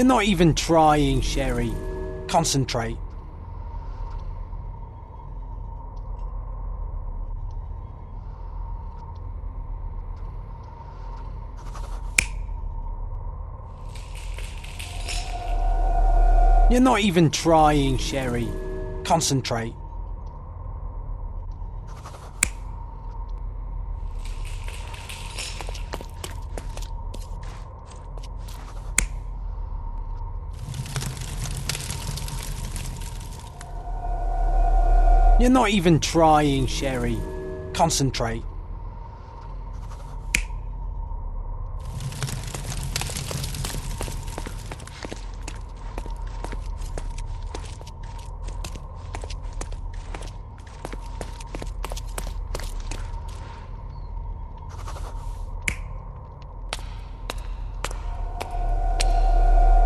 You're not even trying, Sherry. Concentrate. You're not even trying, Sherry. Concentrate. You're not even trying, Sherry. Concentrate.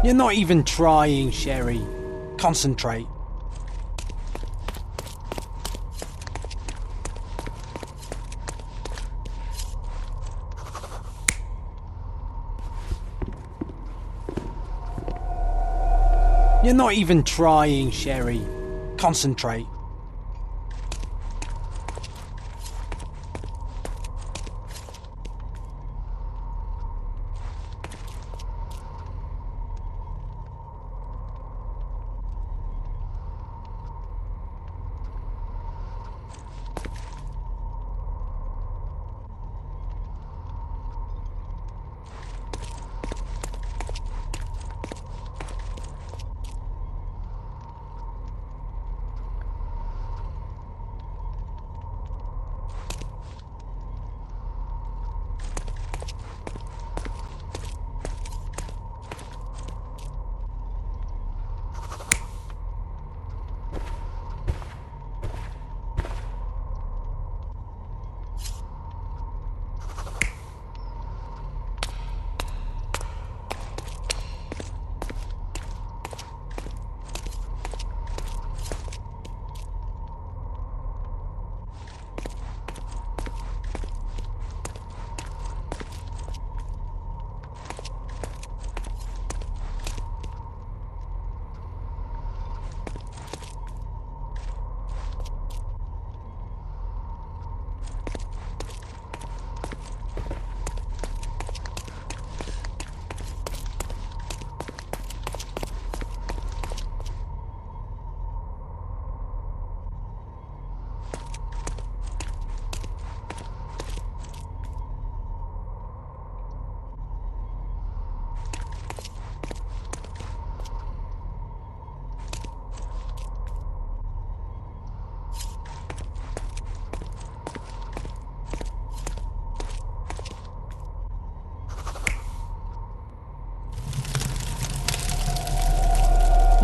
You're not even trying, Sherry. Concentrate. You're not even trying, Sherry. Concentrate.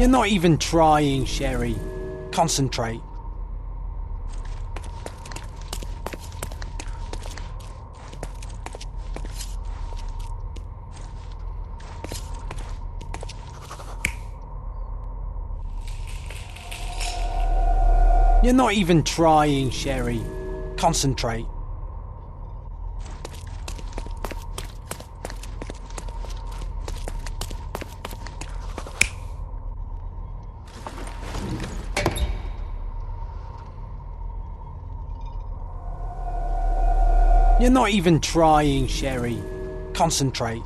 You're not even trying, Sherry. Concentrate. You're not even trying, Sherry. Concentrate. You're not even trying, Sherry. Concentrate.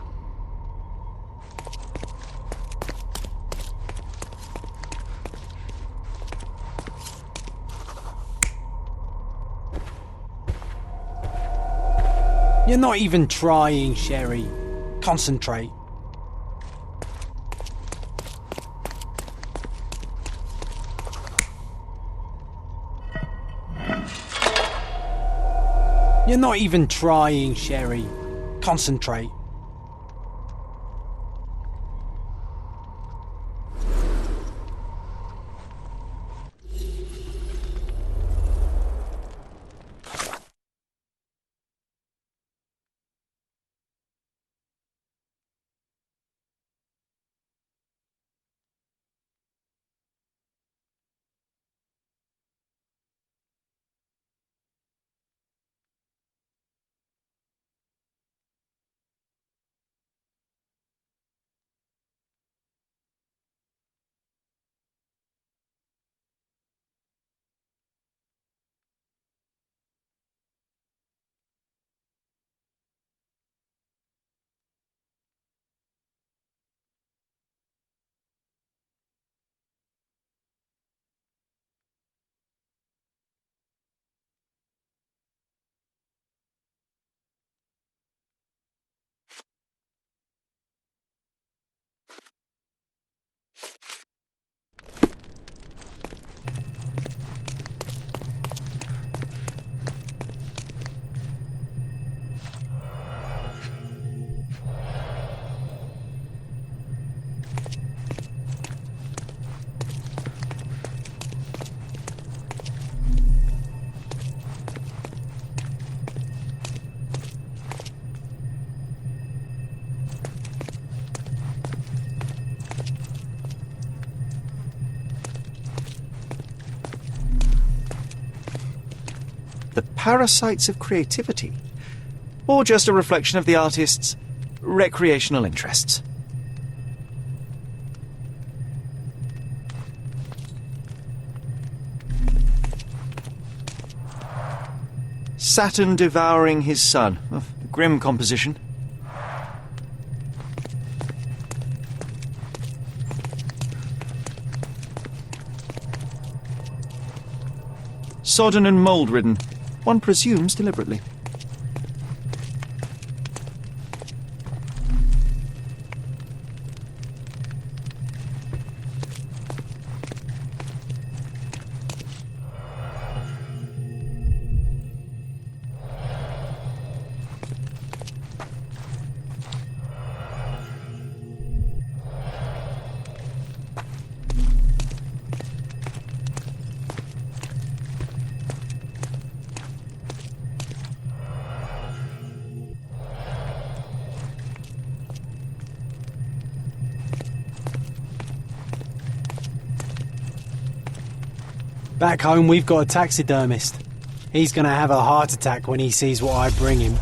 You're not even trying, Sherry. Concentrate. You're not even trying, Sherry. Concentrate. the parasites of creativity, or just a reflection of the artist's recreational interests. Saturn devouring his sun. Oh, grim composition. Sodden and mould-ridden, one presumes deliberately. Back home we've got a taxidermist. He's gonna have a heart attack when he sees what I bring him.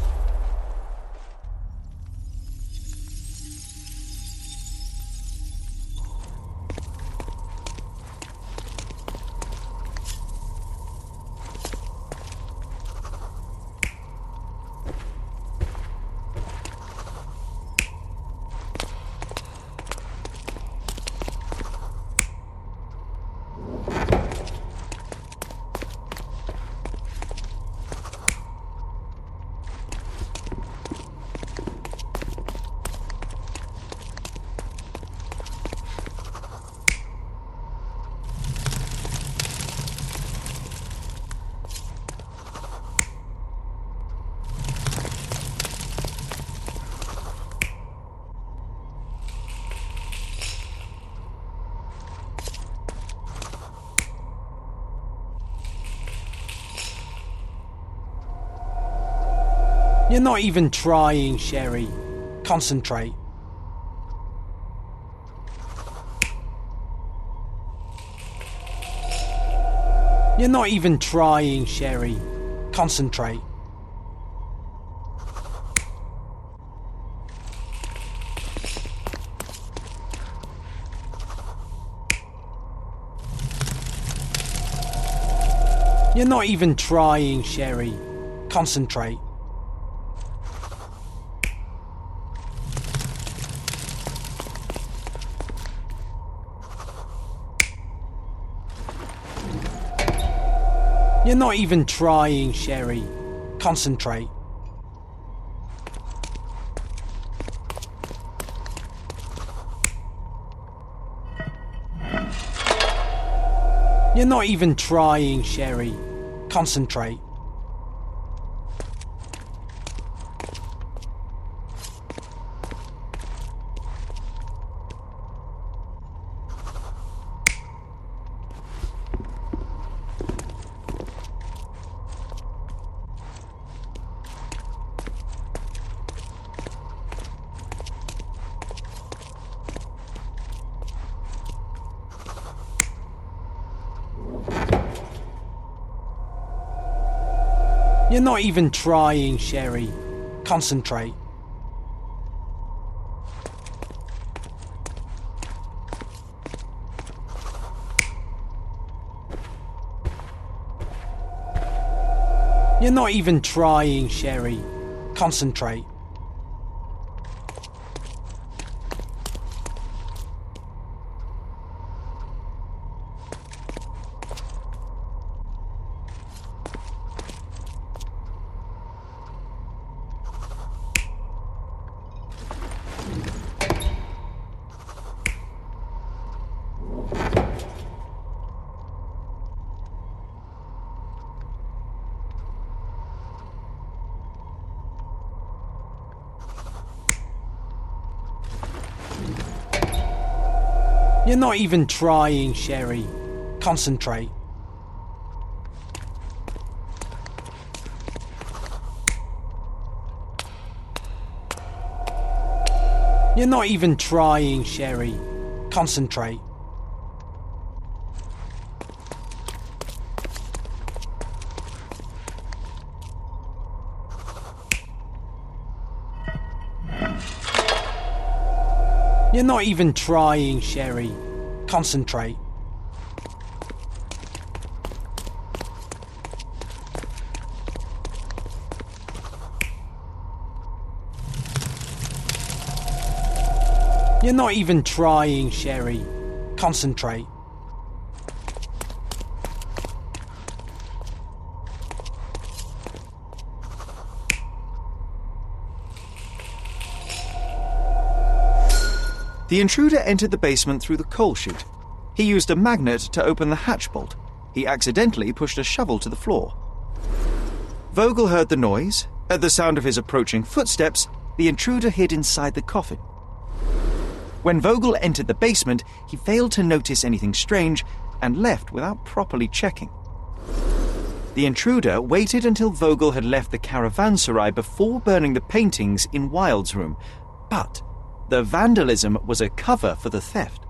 You're not even trying, Sherry. Concentrate. You're not even trying, Sherry. Concentrate. You're not even trying, Sherry. Concentrate. You're not even trying, Sherry. Concentrate. You're not even trying, Sherry. Concentrate. You're not even trying, Sherry. Concentrate. You're not even trying, Sherry. Concentrate. You're not even trying, Sherry. Concentrate. You're not even trying, Sherry. Concentrate. You're not even trying, Sherry. Concentrate. You're not even trying, Sherry. Concentrate. The intruder entered the basement through the coal chute. He used a magnet to open the hatch bolt. He accidentally pushed a shovel to the floor. Vogel heard the noise. At the sound of his approaching footsteps, the intruder hid inside the coffin. When Vogel entered the basement, he failed to notice anything strange and left without properly checking. The intruder waited until Vogel had left the caravanserai before burning the paintings in Wilde's room, but the vandalism was a cover for the theft.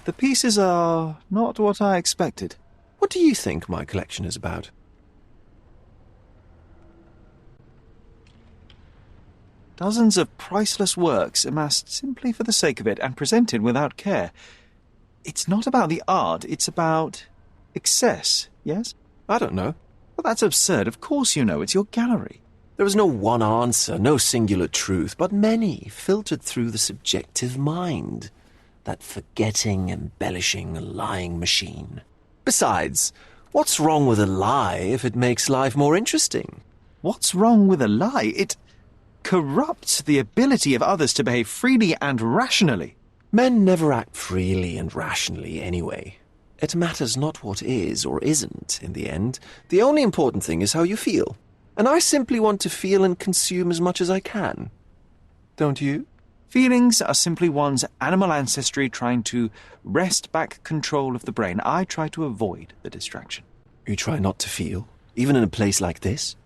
The pieces are not what I expected. What do you think my collection is about? Dozens of priceless works amassed simply for the sake of it and presented without care. It's not about the art, it's about excess, yes? I don't know. Well, that's absurd. Of course you know. It's your gallery. There is no one answer, no singular truth, but many filtered through the subjective mind. That forgetting, embellishing, lying machine. Besides, what's wrong with a lie if it makes life more interesting? What's wrong with a lie? It corrupts the ability of others to behave freely and rationally. Men never act freely and rationally anyway. It matters not what is or isn't in the end. The only important thing is how you feel. And I simply want to feel and consume as much as I can. Don't you? Feelings are simply one's animal ancestry trying to wrest back control of the brain. I try to avoid the distraction. You try not to feel, even in a place like this?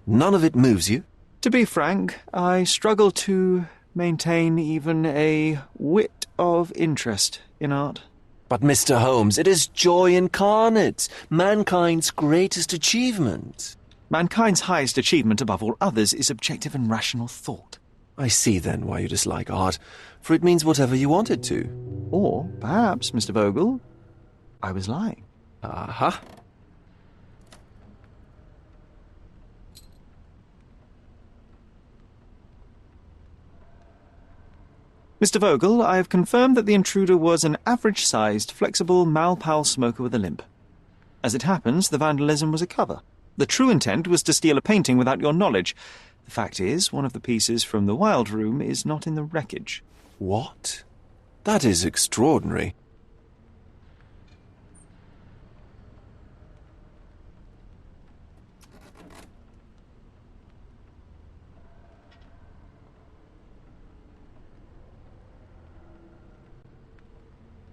None of it moves you? To be frank, I struggle to maintain even a whit of interest in art. But, Mr. Holmes, it is joy incarnate, mankind's greatest achievement. Mankind's highest achievement above all others is objective and rational thought. I see, then, why you dislike art, for it means whatever you want it to. Or, perhaps, Mr. Vogel, I was lying. Aha. Mr. Vogel, I have confirmed that the intruder was an average-sized, flexible Malpal smoker with a limp. As it happens, the vandalism was a cover. The true intent was to steal a painting without your knowledge. The fact is, one of the pieces from the Wilde room is not in the wreckage. What? That is extraordinary.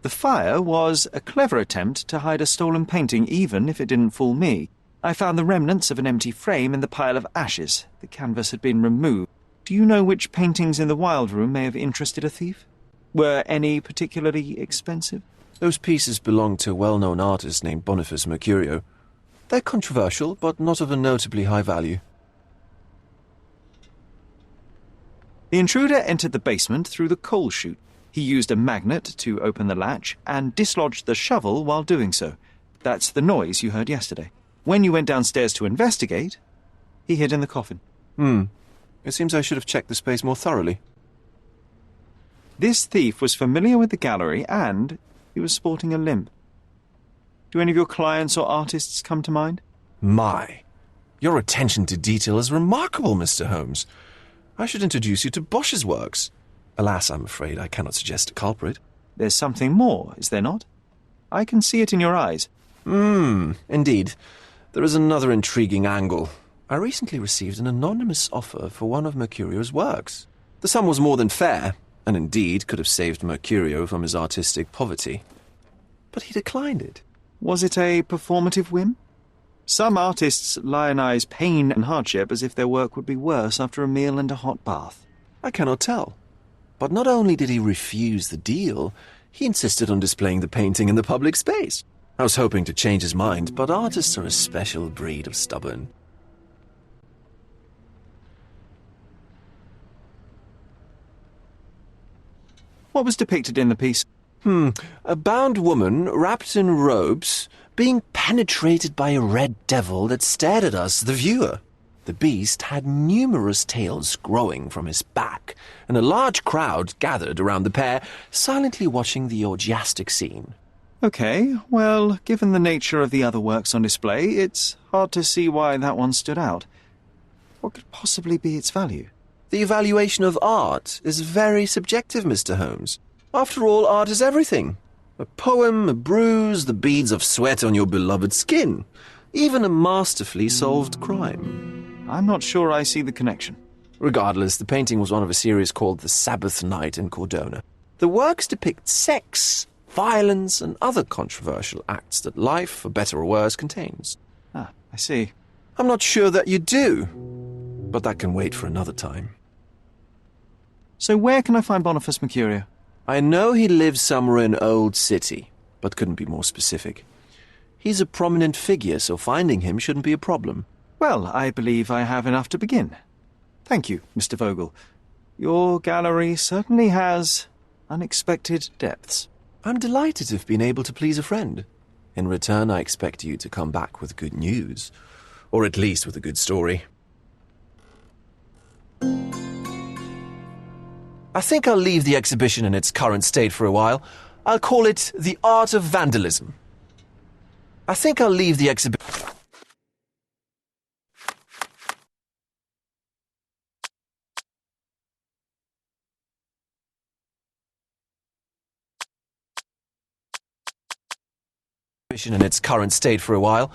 The fire was a clever attempt to hide a stolen painting, even if it didn't fool me. I found the remnants of an empty frame in the pile of ashes. The canvas had been removed. Do you know which paintings in the Wild Room may have interested a thief? Were any particularly expensive? Those pieces belong to a well-known artist named Boniface Mercurio. They're controversial, but not of a notably high value. The intruder entered the basement through the coal chute. He used a magnet to open the latch and dislodged the shovel while doing so. That's the noise you heard yesterday. When you went downstairs to investigate, he hid in the coffin. It seems I should have checked the space more thoroughly. This thief was familiar with the gallery and he was sporting a limp. Do any of your clients or artists come to mind? My, your attention to detail is remarkable, Mr. Holmes. I should introduce you to Bosch's works. Alas, I'm afraid I cannot suggest a culprit. There's something more, is there not? I can see it in your eyes. Indeed. There is another intriguing angle. I recently received an anonymous offer for one of Mercurio's works. The sum was more than fair, and indeed could have saved Mercurio from his artistic poverty. But he declined it. Was it a performative whim? Some artists lionize pain and hardship as if their work would be worse after a meal and a hot bath. I cannot tell. But not only did he refuse the deal, he insisted on displaying the painting in the public space. I was hoping to change his mind, but artists are a special breed of stubborn. What was depicted in the piece? A bound woman, wrapped in robes, being penetrated by a red devil that stared at us, the viewer. The beast had numerous tails growing from his back, and a large crowd gathered around the pair, silently watching the orgiastic scene. Okay, well, given the nature of the other works on display, it's hard to see why that one stood out. What could possibly be its value? The evaluation of art is very subjective, Mr. Holmes. After all, art is everything. A poem, a bruise, the beads of sweat on your beloved skin. Even a masterfully solved crime. I'm not sure I see the connection. Regardless, the painting was one of a series called The Sabbath Night in Cordona. The works depict sex, violence, and other controversial acts that life, for better or worse, contains. Ah, I see. I'm not sure that you do, but that can wait for another time. So where can I find Boniface Mercurio? I know he lives somewhere in Old City, but couldn't be more specific. He's a prominent figure, so finding him shouldn't be a problem. Well, I believe I have enough to begin. Thank you, Mr. Vogel. Your gallery certainly has unexpected depths. I'm delighted to have been able to please a friend. In return, I expect you to come back with good news, or at least with a good story. I think I'll leave the exhibition in its current state for a while. I'll call it The Art of Vandalism. I think I'll leave the exhibition... in its current state for a while.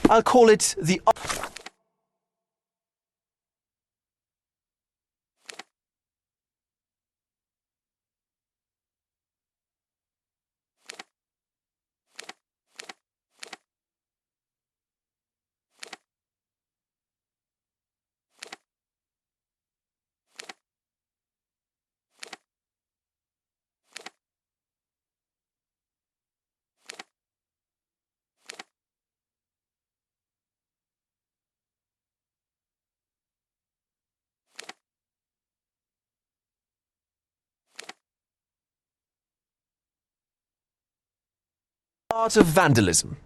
I'll call it the... Art of Vandalism.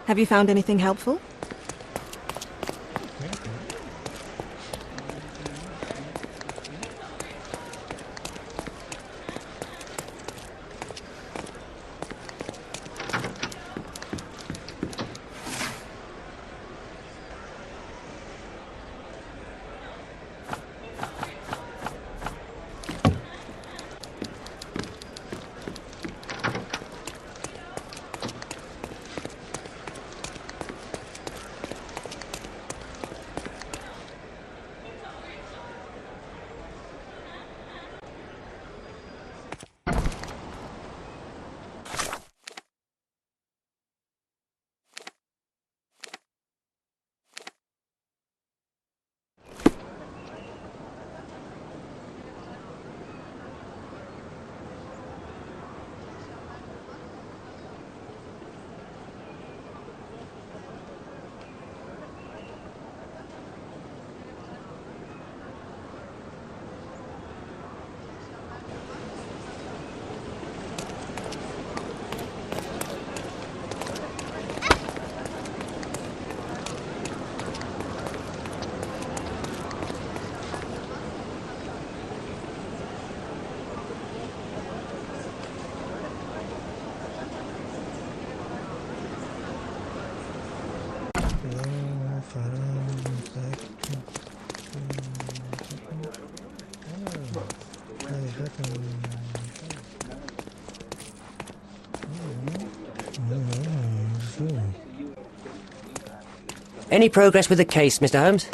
Have you found anything helpful? Any progress with the case, Mr. Holmes?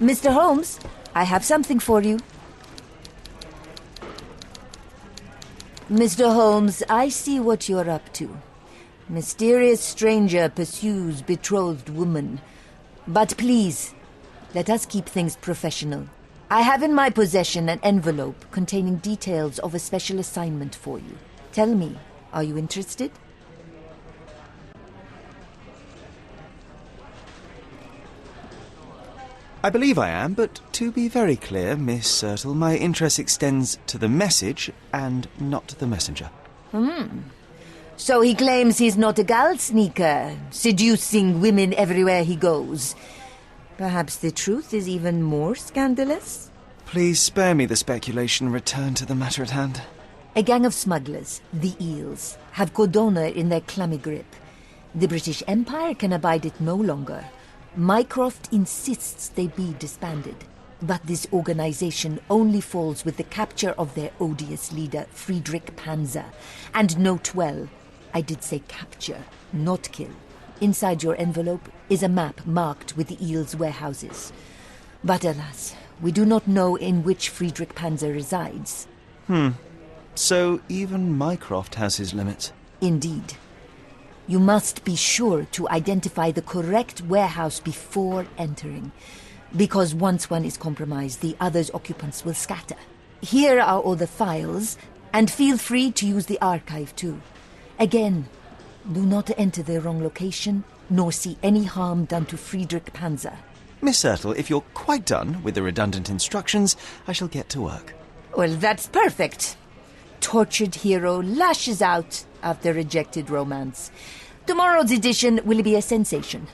Mr. Holmes, I have something for you. Mr. Holmes, I see what you're up to. Mysterious stranger pursues betrothed woman. But please, let us keep things professional. I have in my possession an envelope containing details of a special assignment for you. Tell me, are you interested? I believe I am, but to be very clear, Miss Sertle, my interest extends to the message and not the messenger. So he claims he's not a gal sneaker, seducing women everywhere he goes. Perhaps the truth is even more scandalous? Please spare me the speculation. Return to the matter at hand. A gang of smugglers, the Eels, have Codona in their clammy grip. The British Empire can abide it no longer. Mycroft insists they be disbanded. But this organization only falls with the capture of their odious leader, Friedrich Panzer. And note well, I did say capture, not kill. Inside your envelope is a map marked with the Eels' warehouses. But alas, we do not know in which Friedrich Panzer resides. So even Mycroft has his limits. Indeed. You must be sure to identify the correct warehouse before entering, because once one is compromised, the other's occupants will scatter. Here are all the files, and feel free to use the archive too. Again, do not enter the wrong location, nor see any harm done to Friedrich Panzer. Miss Sertle, if you're quite done with the redundant instructions, I shall get to work. Well, that's perfect. Tortured hero lashes out after rejected romance. Tomorrow's edition will be a sensation.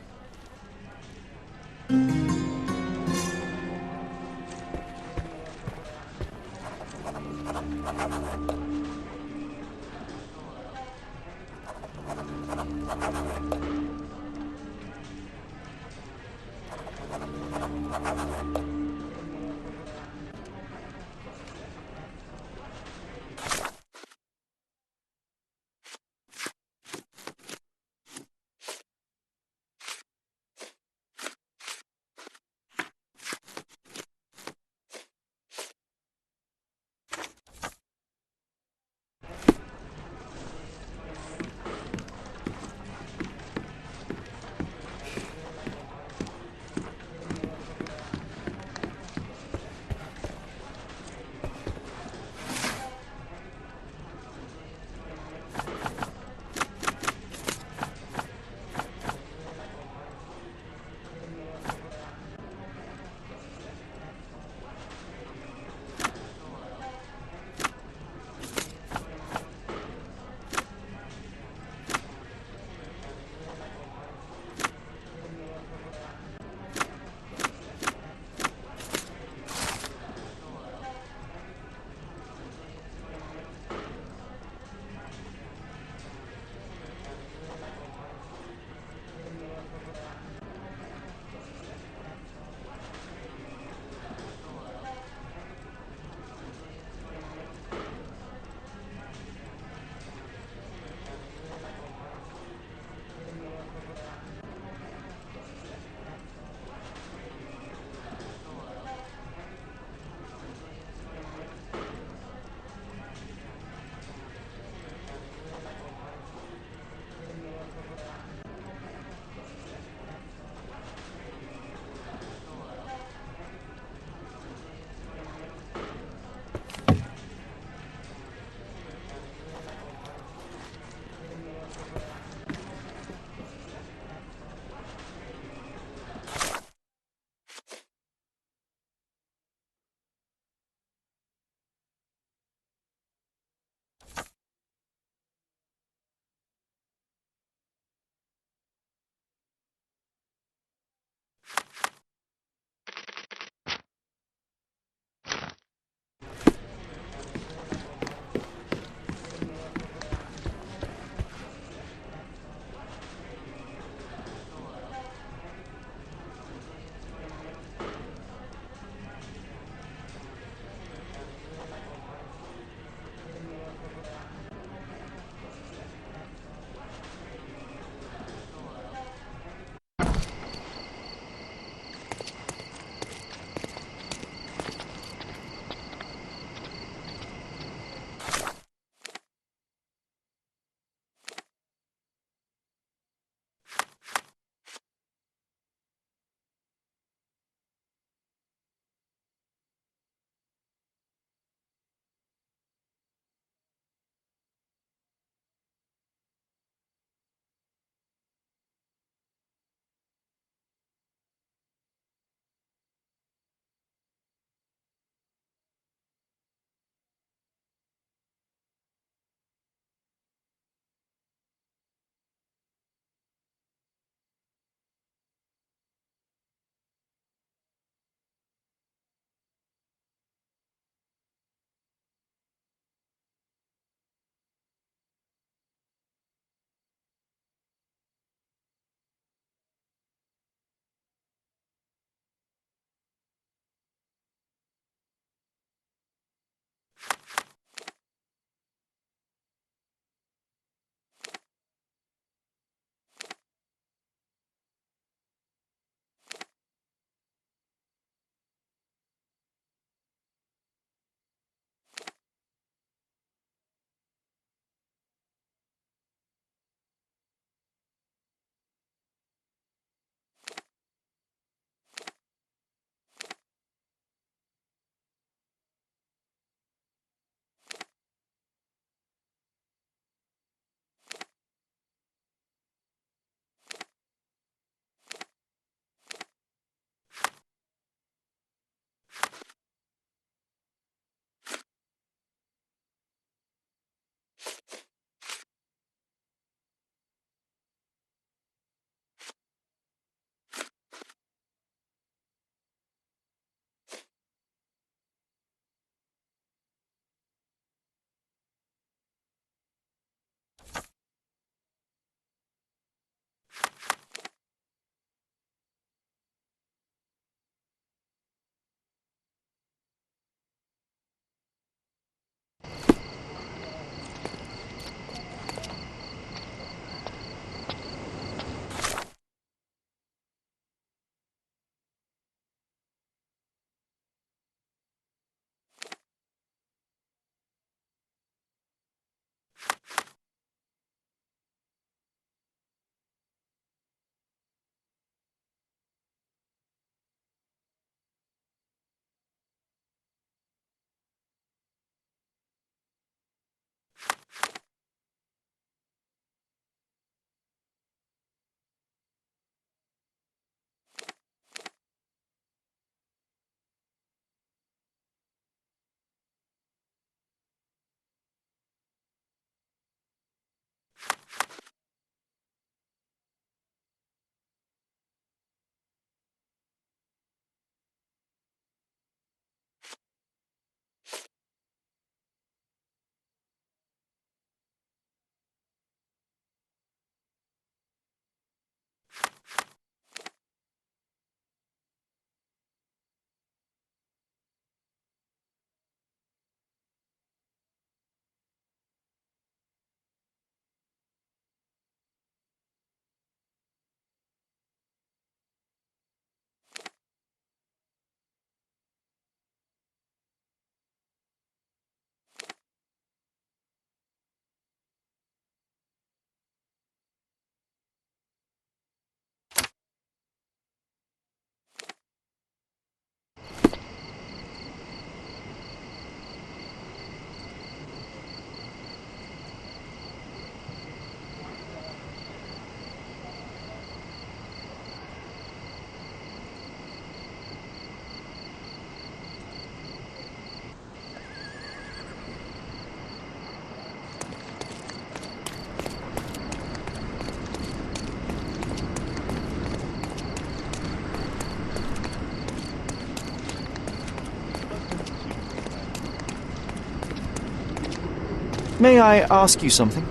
May I ask you something?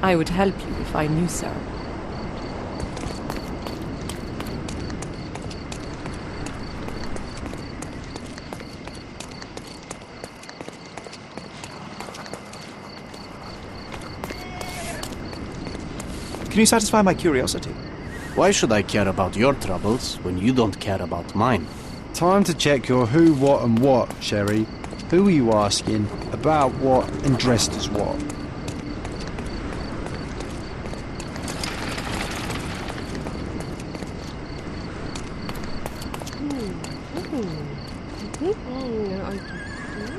I would help you if I knew so. Can you satisfy my curiosity? Why should I care about your troubles when you don't care about mine? Time to check your who, what, and what, Sherry. Who are you asking, about what, and dressed as what?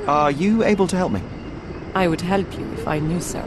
Are you able to help me? I would help you if I knew so.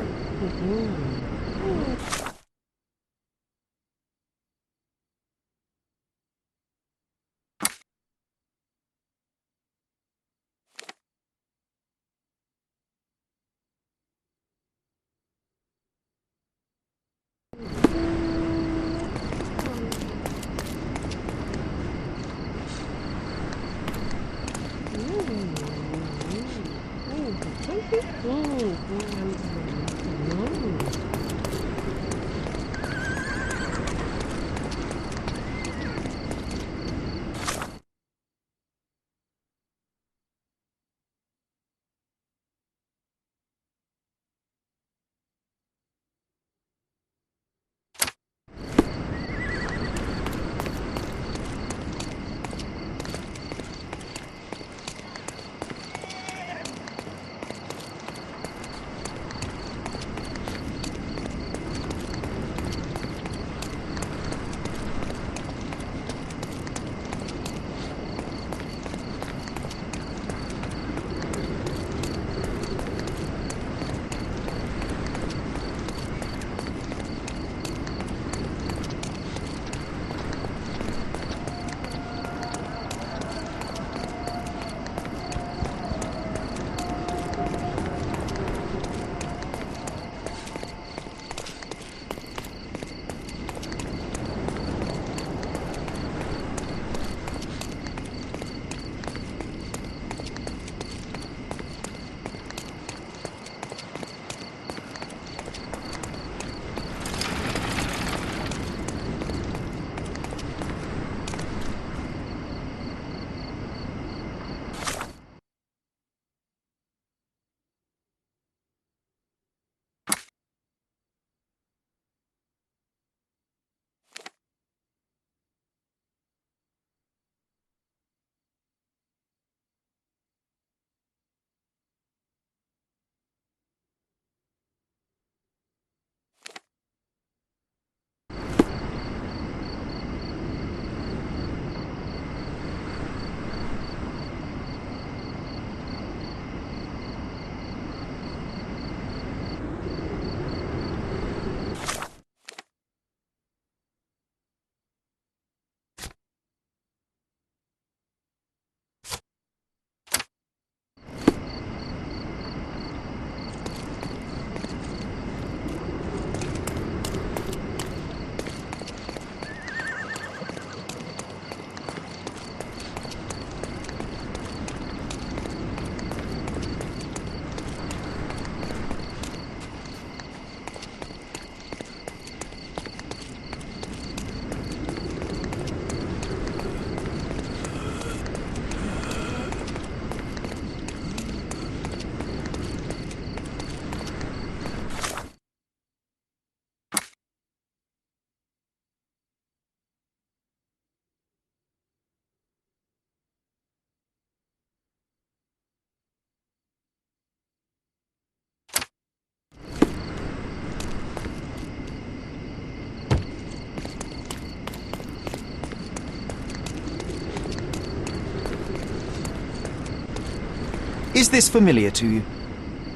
Is this familiar to you?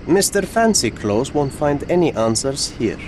Mr. Fancy Clothes won't find any answers here.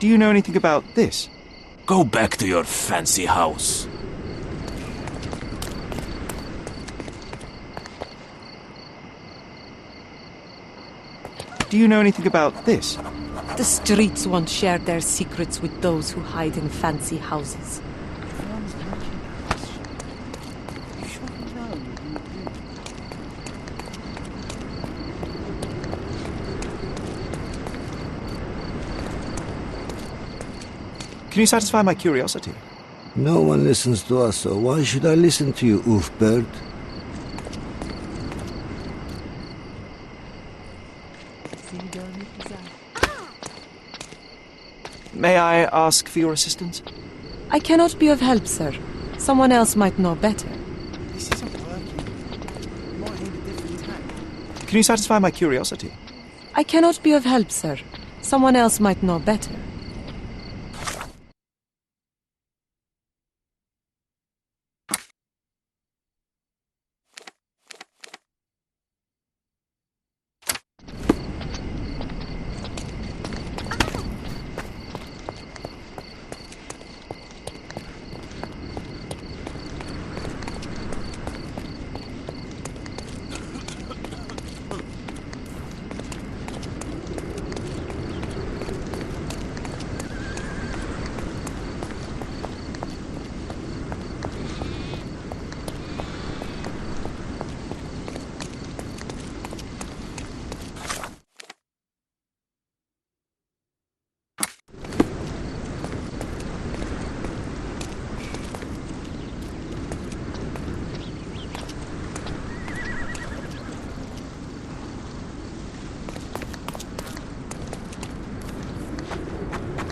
Do you know anything about this? Go back to your fancy house. Do you know anything about this? The streets won't share their secrets with those who hide in fancy houses. Can you satisfy my curiosity? No one listens to us, so why should I listen to you, Oofbird? May I ask for your assistance? I cannot be of help, sir. Someone else might know better. This isn't working. You might need a different tack. Can you satisfy my curiosity? I cannot be of help, sir. Someone else might know better.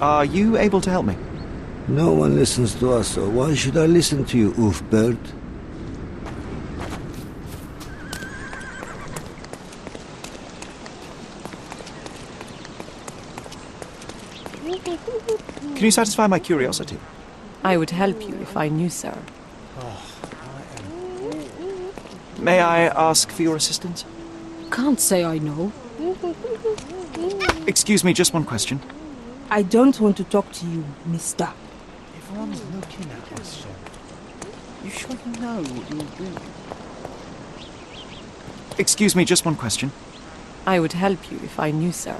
Are you able to help me? No one listens to us, so why should I listen to you, Oofbird? Can you satisfy my curiosity? I would help you if I knew, sir. May I ask for your assistance? Can't say I know. Excuse me, just one question. I don't want to talk to you, mister. Everyone's looking at us, Sherlock. You sure you know what you're doing? Excuse me, just one question. I would help you if I knew, sir.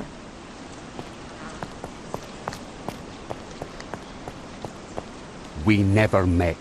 We never met.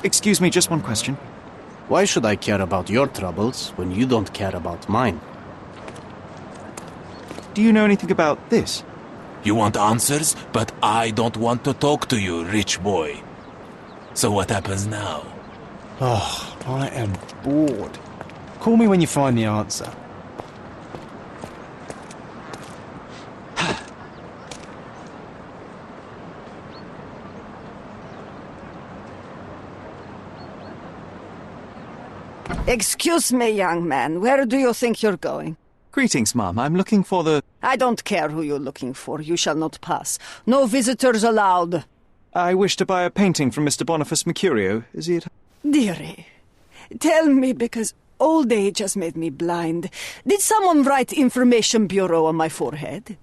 Excuse me, just one question. Why should I care about your troubles when you don't care about mine? Do you know anything about this? You want answers, but I don't want to talk to you, rich boy. So what happens now? Oh, I am bored. Call me when you find the answer. Excuse me, young man. Where do you think you're going? Greetings, ma'am. I'm looking for the... I don't care who you're looking for. You shall not pass. No visitors allowed. I wish to buy a painting from Mr. Boniface Mercurio. Is he at... Dearie, tell me, because old age has made me blind. Did someone write Information Bureau on my forehead?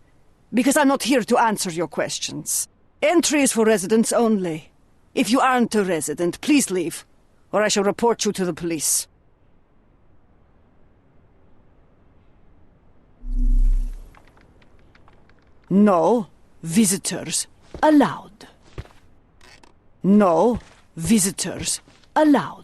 Because I'm not here to answer your questions. Entry is for residents only. If you aren't a resident, please leave, or I shall report you to the police. No visitors allowed. No visitors allowed.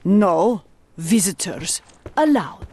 No visitors allowed.